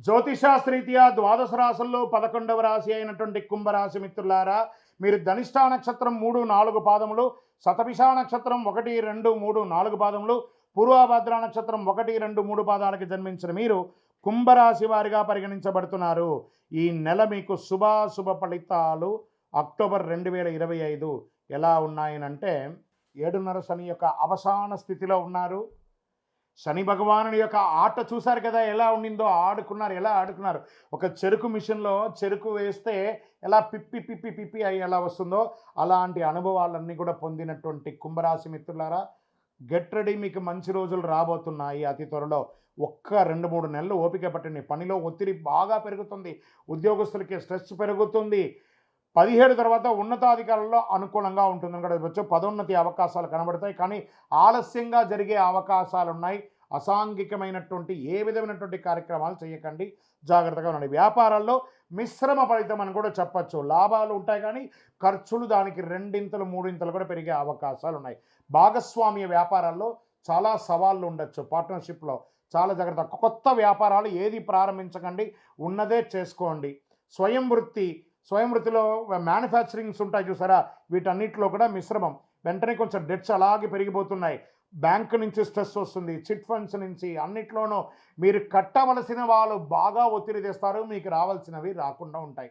జ్యోతిషాస్త్రీత్యా ద్వాదశ రాశుల్లో 11వ రాశి అయినటువంటి కుంభరాశి మిత్రులారా, మీరు ధనిష్ట నక్షత్రం 3, 4 పాదములు, శతభిష నక్షత్రం 1, 2, 3, 4 పాదములు, పూర్వభద్ర నక్షత్రం 1, 2, 3 పాదాలకి జన్మించిన మీరు కుంభరాశి వారిగా పరిగణించబడుతున్నారు. ఈ నెల మీకు శుభాశుభ ఫలితాలు అక్టోబర్ 2025 ఎలా ఉన్నాయనంటే, 7:30 శని యొక్క అవసాన స్థితిలో ఉన్నారు. శని భగవానుడి యొక్క ఆట చూశారు కదా, ఎలా ఉండిందో, ఎలా ఆడుకున్నారు. ఒక చెరుకు మిషన్లో చెరుకు వేస్తే ఎలా పిప్పి పిప్పి పిప్పి అయ్యి ఎలా వస్తుందో, అలాంటి అనుభవాలన్నీ కూడా పొందినటువంటి కుంభరాశి మిత్రులారా, గెట్ రెడీ, మీకు మంచి రోజులు రాబోతున్నాయి అతి త్వరలో. ఒక్క 2-3 నెలలు ఓపిక పట్టండి. పనిలో ఒత్తిడి బాగా పెరుగుతుంది, ఉద్యోగస్తులకి స్ట్రెస్ పెరుగుతుంది. 17 తర్వాత ఉన్నతాధికారుల్లో అనుకూలంగా ఉంటుందని కూడా చెప్పచ్చు. పదోన్నతి అవకాశాలు కనబడతాయి, కానీ ఆలస్యంగా జరిగే అవకాశాలు ఉన్నాయి. అసాంఘికమైనటువంటి ఏ విధమైనటువంటి కార్యక్రమాలు చేయకండి, జాగ్రత్తగా ఉండండి. వ్యాపారాల్లో మిశ్రమ ఫలితం అని కూడా చెప్పచ్చు. లాభాలు ఉంటాయి, కానీ ఖర్చులు దానికి 2 3 కూడా పెరిగే అవకాశాలు ఉన్నాయి. భాగస్వామ్య వ్యాపారాల్లో చాలా సవాళ్ళు ఉండొచ్చు. పార్ట్నర్షిప్లో చాలా జాగ్రత్త. కొత్త వ్యాపారాలు ఏది ప్రారంభించకండి, ఉన్నదే చేసుకోండి. స్వయం వృత్తిలో మ్యానుఫ్యాక్చరింగ్స్ ఉంటాయి చూసారా, వీటన్నిటిలో కూడా మిశ్రమం. వెంటనే కొంచెం డెట్స్ అలాగే పెరిగిపోతున్నాయి. బ్యాంకు నుంచి స్ట్రెస్ వస్తుంది, చిట్ ఫండ్స్ నుంచి, అన్నిట్లోనూ మీరు కట్టవలసిన వాళ్ళు బాగా ఒత్తిడి తెస్తారు, మీకు రావాల్సినవి రాకుండా ఉంటాయి.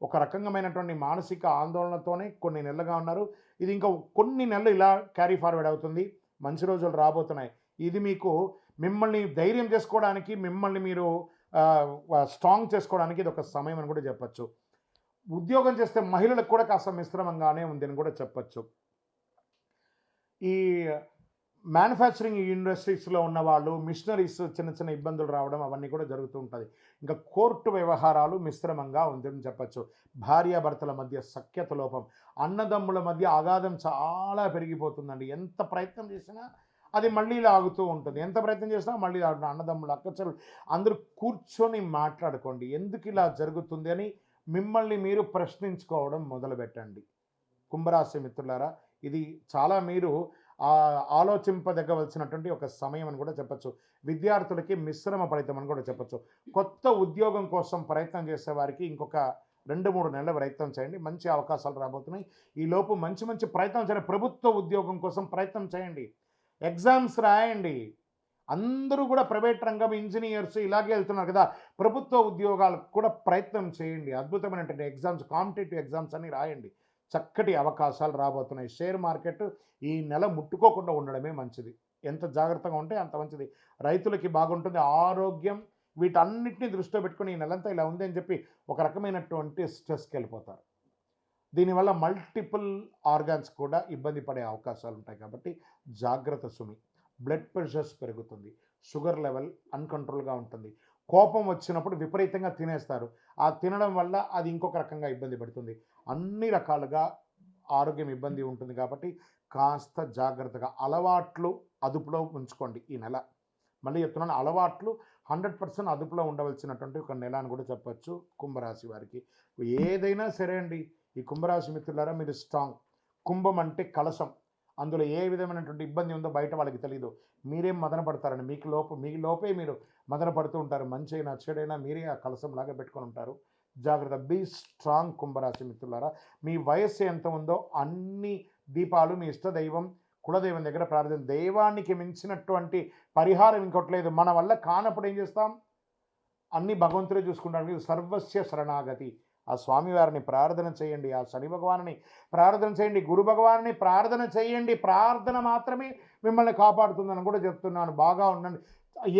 ఒక రకమైనటువంటి మానసిక ఆందోళనతోనే కొన్ని నెలలుగా ఉన్నారు. ఇది ఇంకా కొన్ని నెలలు ఇలా క్యారీ ఫార్వర్డ్ అవుతుంది. మంచి రోజులు రాబోతున్నాయి. ఇది మీకు మిమ్మల్ని ధైర్యం చేసుకోవడానికి, మిమ్మల్ని మీరు స్ట్రాంగ్ చేసుకోవడానికి ఇది ఒక సమయం అని కూడా చెప్పచ్చు. ఉద్యోగం చేస్తే మహిళలకు కూడా కాస్త మిశ్రమంగానే ఉందని కూడా చెప్పచ్చు. ఈ మ్యానుఫ్యాక్చరింగ్ ఇండస్ట్రీస్లో ఉన్న వాళ్ళు, మిషనరీస్ చిన్న చిన్న ఇబ్బందులు రావడం అవన్నీ కూడా జరుగుతూ ఉంటుంది. ఇంకా కోర్టు వ్యవహారాలు మిశ్రమంగా ఉందని చెప్పచ్చు. భార్యాభర్తల మధ్య సఖ్యత లోపం, అన్నదమ్ముల మధ్య అగాధం చాలా పెరిగిపోతుందండి. ఎంత ప్రయత్నం చేసినా అది మళ్ళీ లాగుతూ ఉంటుంది. ఎంత ప్రయత్నం చేసినా మళ్ళీ లాగుతుంది. అన్నదమ్ములు, అక్కచెల్లెలు అందరూ కూర్చొని మాట్లాడుకోండి, ఎందుకు ఇలా జరుగుతుంది అని మిమ్మల్ని మీరు ప్రశ్నించుకోవడం మొదలుపెట్టండి. కుంభరాశి మిత్రులారా, ఇది చాలా మీరు ఆలోచింపదగ్గవలసినటువంటి ఒక సమయం అని కూడా చెప్పచ్చు. విద్యార్థులకి మిశ్రమ ఫలితం అని కూడా చెప్పచ్చు. కొత్త ఉద్యోగం కోసం ప్రయత్నం చేసే వారికి ఇంకొక 2-3 నెలల ప్రయత్నం చేయండి, మంచి అవకాశాలు రాబోతున్నాయి. ఈలోపు మంచి మంచి ప్రయత్నం చేయండి. ప్రభుత్వ ఉద్యోగం కోసం ప్రయత్నం చేయండి, ఎగ్జామ్స్ రాయండి. అందరూ కూడా ప్రైవేట్ రంగం, ఇంజనీర్స్ ఇలాగే వెళ్తున్నారు కదా, ప్రభుత్వ ఉద్యోగాలకు కూడా ప్రయత్నం చేయండి. అద్భుతమైనటువంటి ఎగ్జామ్స్, కాంపిటేటివ్ ఎగ్జామ్స్ అని రాయండి. చక్కటి అవకాశాలు రాబోతున్నాయి. షేర్ మార్కెట్ ఈ నెల ముట్టుకోకుండా ఉండడమే మంచిది. ఎంత జాగ్రత్తగా ఉంటే అంత మంచిది. రైతులకి బాగుంటుంది. ఆరోగ్యం, వీటన్నిటిని దృష్టిలో పెట్టుకుని ఈ నెలంతా ఇలా ఉంది అని చెప్పి ఒక రకమైనటువంటి స్ట్రెస్కి వెళ్ళిపోతారు. దీనివల్ల మల్టిపుల్ ఆర్గాన్స్ కూడా ఇబ్బంది పడే అవకాశాలు ఉంటాయి. కాబట్టి జాగ్రత్త సుమి. బ్లడ్ ప్రెషర్స్ పెరుగుతుంది, షుగర్ లెవెల్ అన్కంట్రోల్గా ఉంటుంది. కోపం వచ్చినప్పుడు విపరీతంగా తినేస్తారు. ఆ తినడం వల్ల అది ఇంకొక రకంగా ఇబ్బంది పడుతుంది. అన్ని రకాలుగా ఆరోగ్యం ఇబ్బంది ఉంటుంది. కాబట్టి కాస్త జాగ్రత్తగా అలవాట్లు అదుపులో ఉంచుకోండి ఈ నెల. మళ్ళీ చెప్తున్నాను, అలవాట్లు 100% అదుపులో ఉండవలసినటువంటి ఒక నెల అని కూడా చెప్పచ్చు కుంభరాశి వారికి. ఏదైనా సరే అండి, ఈ కుంభరాశి మిత్రులారా, మీరు స్ట్రాంగ్. కుంభం అంటే కలశం, అందులో ఏ విధమైనటువంటి ఇబ్బంది ఉందో బయట వాళ్ళకి తెలియదు. మీరేం మదన పడతారండి, మీ లోపే మీరు మదన పడుతూ ఉంటారు. మంచి అయినా చెడైనా మీరే ఆ కలశం లాగా పెట్టుకొని ఉంటారు. జాగ్రత్త, బీ స్ట్రాంగ్ కుంభరాశి మిత్రులారా. మీ వయస్సు ఎంత ఉందో అన్ని దీపాలు మీ ఇష్టదైవం, కులదైవం దగ్గర ప్రార్థన. దైవానికి మించినటువంటి పరిహారం ఇంకొట్లేదు. మన వల్ల కానప్పుడు ఏం చేస్తాం, అన్ని భగవంతుడే చూసుకుంటాడు. సర్వస్య శరణాగతి. ఆ స్వామివారిని ప్రార్థన చేయండి, ఆ శని భగవాన్ని ప్రార్థన చేయండి, గురు భగవాన్ని ప్రార్థన చేయండి. ప్రార్థన మాత్రమే మిమ్మల్ని కాపాడుతుందని కూడా చెప్తున్నాను. బాగా ఉండండి,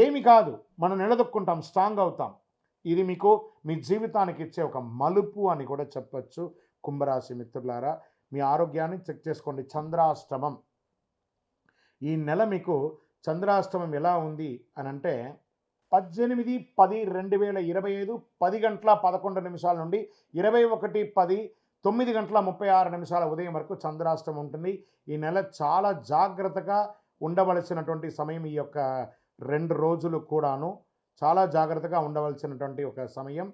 ఏమి కాదు, మనం నిలదొక్కుంటాం, స్ట్రాంగ్ అవుతాం. ఇది మీకు మీ జీవితానికి ఇచ్చే ఒక మలుపు అని కూడా చెప్పచ్చు. కుంభరాశి మిత్రులారా, మీ ఆరోగ్యాన్ని చెక్ చేసుకోండి. చంద్రాష్టమం, ఈ నెల మీకు చంద్రాష్టమం ఎలా ఉంది అని అంటే, 18-10-2025 10:11 నుండి 21-10 9:36 ఉదయం వరకు చంద్రాష్టమం ఉంటుంది. ఈ నెల చాలా జాగ్రత్తగా ఉండవలసినటువంటి సమయం. ఈ యొక్క 2 రోజులు కూడాను చాలా జాగ్రత్తగా ఉండవలసినటువంటి ఒక సమయం.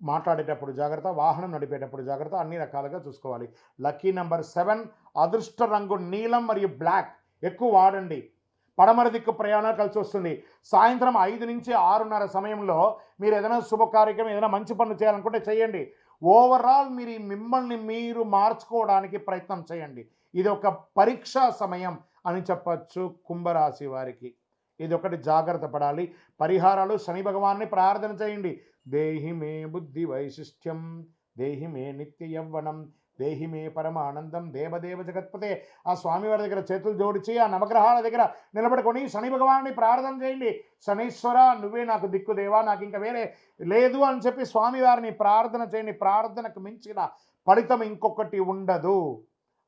మాట్లాడేటప్పుడు జాగ్రత్త, వాహనం నడిపేటప్పుడు జాగ్రత్త, అన్ని రకాలుగా చూసుకోవాలి. లక్కీ నెంబర్ 7, అదృష్ట రంగు నీలం మరియు బ్లాక్ ఎక్కువ వాడండి. పడమర దిక్కు ప్రయాణం కలిసి వస్తుంది. సాయంత్రం 5 నుంచి 6:30 సమయంలో మీరు ఏదైనా శుభకార్యక్రమం ఏదైనా మంచి పనులు చేయాలనుకుంటే చేయండి. ఓవరాల్ మీరు మిమ్మల్ని మీరు మార్చుకోవడానికి ప్రయత్నం చేయండి. ఇది ఒక పరీక్షా సమయం అని చెప్పచ్చు కుంభరాశి వారికి. ఇది ఒకటి జాగ్రత్త పడాలి. పరిహారాలు శని భగవాన్ని ప్రార్థన చేయండి. దేహి మే బుద్ధి వైశిష్ట్యం, దేహి మే నిత్య యవ్వనం, దేహి మే పరమానందం, దేవదేవ జగత్పతే. ఆ స్వామివారి దగ్గర చేతులు జోడించి ఆ నవగ్రహాల దగ్గర నిలబడుకొని శని భగవాన్ని ప్రార్థన చేయండి. శనీశ్వర నువ్వే నాకు దిక్కు దేవా, నాకు ఇంకా వేరే లేదు అని చెప్పి స్వామివారిని ప్రార్థన చేయండి. ప్రార్థనకు మించిన ఫలితం ఇంకొకటి ఉండదు.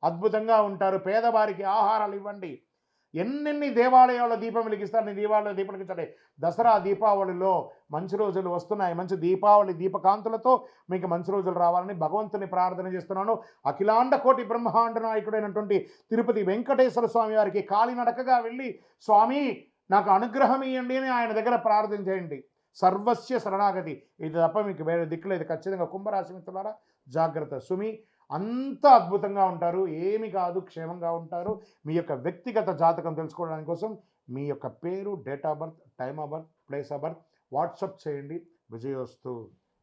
అద్భుతంగా ఉంటారు. పేదవారికి ఆహారాలు ఇవ్వండి. ఎన్నెన్ని దేవాలయాల్లో దీపం వెలిగిస్తారు, నీ దేవాలయంలో దీపం వెలిగించండి. దసరా దీపావళిలో మంచి రోజులు వస్తున్నాయి. మంచి దీపావళి దీపకాంతులతో మీకు మంచి రోజులు రావాలని భగవంతుని ప్రార్థన చేస్తున్నాను. అఖిలాండ కోటి బ్రహ్మాండ నాయకుడైనటువంటి తిరుపతి వెంకటేశ్వర స్వామి వారికి కాలినడకగా వెళ్ళి స్వామి నాకు అనుగ్రహం ఇవ్వండి అని ఆయన దగ్గర ప్రార్థన చేయండి. సర్వస్య శరణాగతి. ఇది తప్ప మీకు వేరే దిక్కులేదు. ఖచ్చితంగా కుంభరాశి మిత్రులారా జాగ్రత్త. సుమి అంత అద్భుతంగా ఉంటారు. ఏమి కాదు, క్షేమంగా ఉంటారు. మీ యొక్క వ్యక్తిగత జాతకం తెలుసుకోవడానికి కోసం మీ యొక్క పేరు, date of birth, time of birth, place of birth WhatsApp చేయండి. విజయోస్తు.